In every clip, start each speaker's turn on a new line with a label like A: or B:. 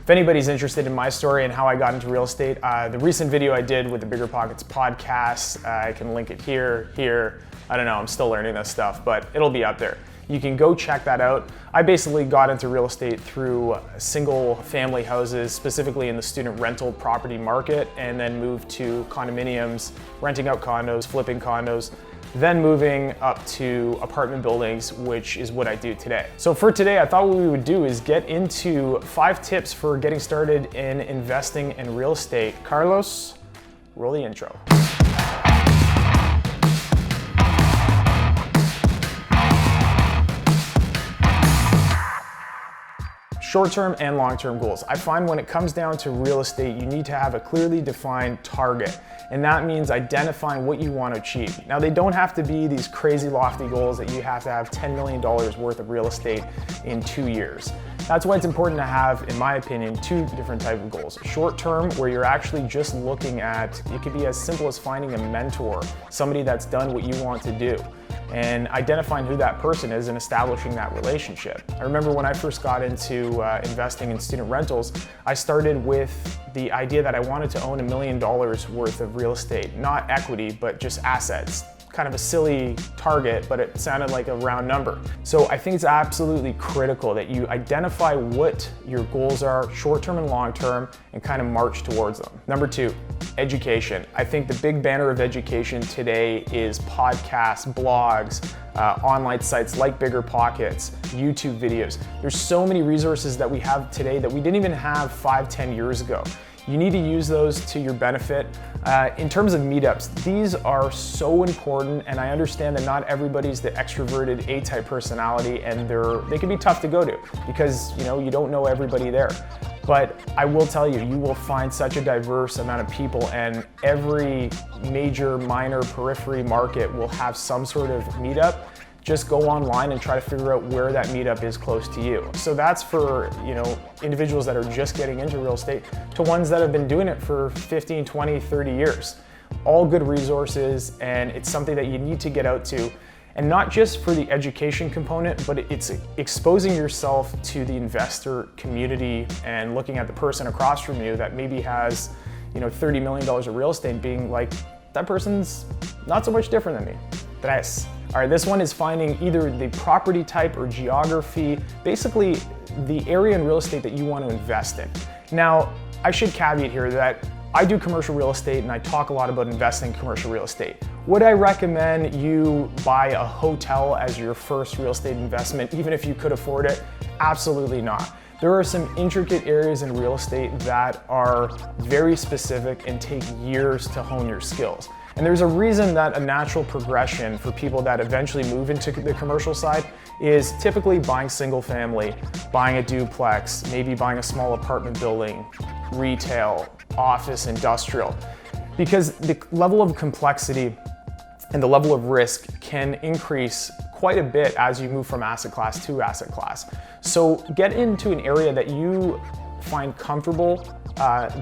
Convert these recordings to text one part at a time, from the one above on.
A: If anybody's interested in my story and how I got into real estate, the recent video I did with the Bigger Pockets podcast, I can link it here. I don't know, I'm still learning this stuff, but it'll be up there. You can go check that out. I basically got into real estate through single family houses, specifically in the student rental property market, and then moved to condominiums, renting out condos, flipping condos, then moving up to apartment buildings, which is what I do today. So for today, I thought what we would do is get into 5 tips for getting started in investing in real estate. Carlos, roll the intro. Short-term and long-term goals. I find when it comes down to real estate, you need to have a clearly defined target. And that means identifying what you want to achieve. Now, they don't have to be these crazy lofty goals that you have to have $10 million worth of real estate in 2 years. That's why it's important to have, in my opinion, 2 different types of goals. Short-term, where you're actually just looking at, it could be as simple as finding a mentor, somebody that's done what you want to do, and identifying who that person is and establishing that relationship. I remember when I first got into investing in student rentals, I started with the idea that I wanted to own $1 million worth of real estate, not equity, but just assets. Kind of a silly target, but it sounded like a round number. So I think it's absolutely critical that you identify what your goals are, short-term and long-term, and kind of march towards them. Number 2, education. I think the big banner of education today is podcasts, blogs, online sites like Bigger Pockets, YouTube videos. There's so many resources that we have today that we didn't even have 5-10 years ago. You need to use those to your benefit. In terms of meetups, these are so important, and I understand that not everybody's the extroverted A-type personality, and they can be tough to go to because you don't know everybody there. But I will tell you, you will find such a diverse amount of people, and every major, minor, periphery market will have some sort of meetup. Just go online and try to figure out where that meetup is close to you. So that's for individuals that are just getting into real estate to ones that have been doing it for 15, 20, 30 years. All good resources, and it's something that you need to get out to. And not just for the education component, but it's exposing yourself to the investor community and looking at the person across from you that maybe has $30 million of real estate, being like, that person's not so much different than me. Tres. All right, this one is finding either the property type or geography, basically the area in real estate that you want to invest in. Now, I should caveat here that I do commercial real estate and I talk a lot about investing in commercial real estate. Would I recommend you buy a hotel as your first real estate investment, even if you could afford it? Absolutely not. There are some intricate areas in real estate that are very specific and take years to hone your skills. And there's a reason that a natural progression for people that eventually move into the commercial side is typically buying single family, buying a duplex, maybe buying a small apartment building, retail, office, industrial. Because the level of complexity and the level of risk can increase quite a bit as you move from asset class to asset class. So get into an area that you find comfortable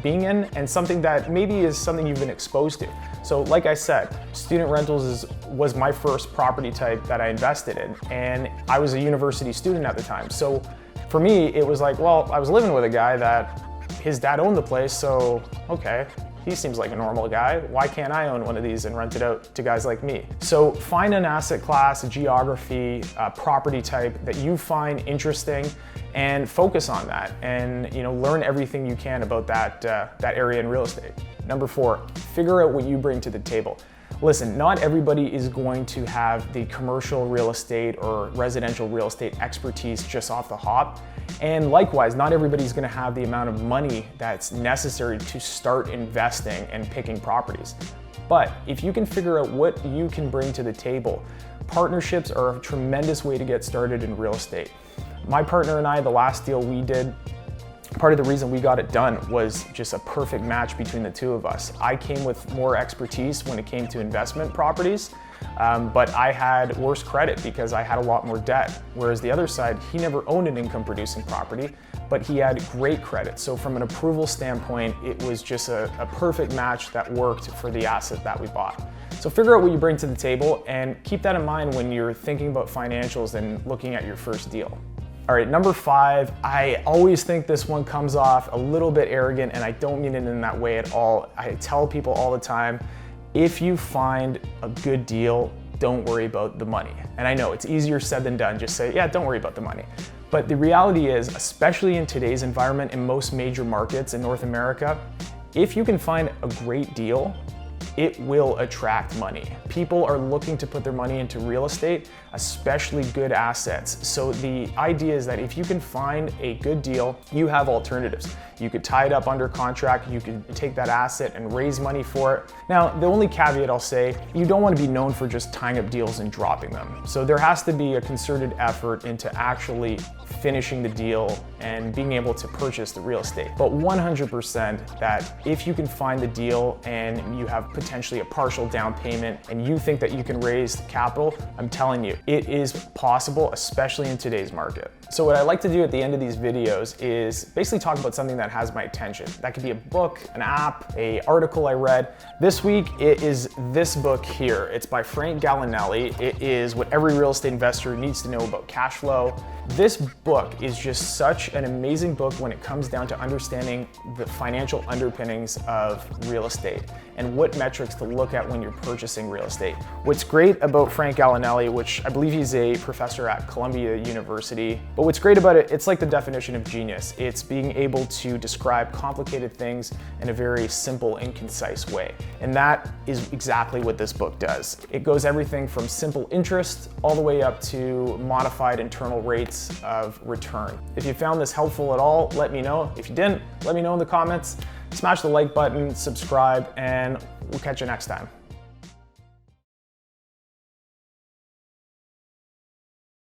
A: being in, and something that maybe is something you've been exposed to. So like I said, student rentals was my first property type that I invested in, and I was a university student at the time. So for me, it was like, well, I was living with a guy that his dad owned the place, so okay, he seems like a normal guy. Why can't I own one of these and rent it out to guys like me? So find an asset class, a geography, a property type that you find interesting and focus on that, and learn everything you can about that area in real estate. Number 4, figure out what you bring to the table. Listen, not everybody is going to have the commercial real estate or residential real estate expertise just off the hop. And likewise, not everybody's going to have the amount of money that's necessary to start investing and picking properties. But if you can figure out what you can bring to the table, partnerships are a tremendous way to get started in real estate. My partner and I, the last deal we did, part of the reason we got it done was just a perfect match between the two of us. I came with more expertise when it came to investment properties, but I had worse credit because I had a lot more debt. Whereas the other side, he never owned an income producing property, but he had great credit. So from an approval standpoint, it was just a perfect match that worked for the asset that we bought. So figure out what you bring to the table and keep that in mind when you're thinking about financials and looking at your first deal. All right, number 5, I always think this one comes off a little bit arrogant, and I don't mean it in that way at all. I tell people all the time, if you find a good deal, don't worry about the money. And I know it's easier said than done, just say, yeah, don't worry about the money. But the reality is, especially in today's environment in most major markets in North America, if you can find a great deal, it will attract money. People are looking to put their money into real estate, especially good assets. So the idea is that if you can find a good deal, you have alternatives. You could tie it up under contract, you could take that asset and raise money for it. Now, the only caveat I'll say, you don't want to be known for just tying up deals and dropping them. So there has to be a concerted effort into actually finishing the deal and being able to purchase the real estate. But 100% that if you can find the deal and you have potentially a partial down payment and you think that you can raise capital, I'm telling you, it is possible, especially in today's market. So what I like to do at the end of these videos is basically talk about something that has my attention. That could be a book, an app, an article I read. This week, it is this book here. It's by Fragale. It is what every real estate investor needs to know about cash flow. This book is just such an amazing book when it comes down to understanding the financial underpinnings of real estate and what metrics to look at when you're purchasing real estate. What's great about Frank Gallinelli, which I believe he's a professor at Columbia University, but what's great about it, it's like the definition of genius. It's being able to describe complicated things in a very simple and concise way. And that is exactly what this book does. It goes everything from simple interest all the way up to modified internal rates of return. If you found this helpful at all, let me know. If you didn't, let me know in the comments. Smash the like button, subscribe, and we'll catch you next time.